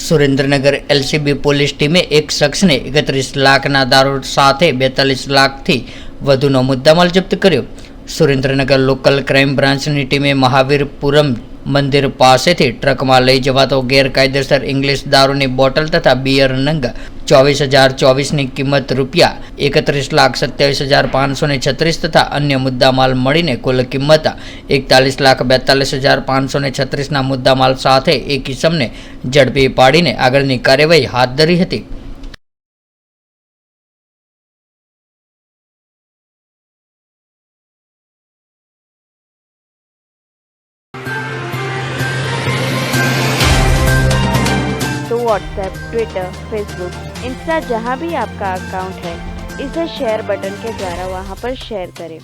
Surendranagar LCB police ટીમે એક શખ્સને 31 લાખના દારૂ સાથે 42 લાખથી વધુનો મુદ્દામાલ જપ્ત કર્યો। સુરેન્દ્રનગર લોકલ ક્રાઇમ બ્રાન્ચની ટીમે મહાવીરપુરમ મંદિર પાસેથી ટ્રકમાં લઈ જવાતો ગેરકાયદેસર ઇંગ્લિશ દારૂની બોટલ તથા બિયર નંગ 24,024ની કિંમત ₹1,27,27,536 તથા અન્ય મુદ્દામાલ મળીને કુલ કિંમત 41,42,536ના મુદ્દામાલ સાથે એક ઇસમને ઝડપી પાડીને આગળની કાર્યવાહી હાથ ધરી હતી। तो व्हाट्सएप, ट्विटर, फेसबुक, इंस्टा जहाँ भी आपका अकाउंट है, इसे शेयर बटन के द्वारा वहाँ पर शेयर करें।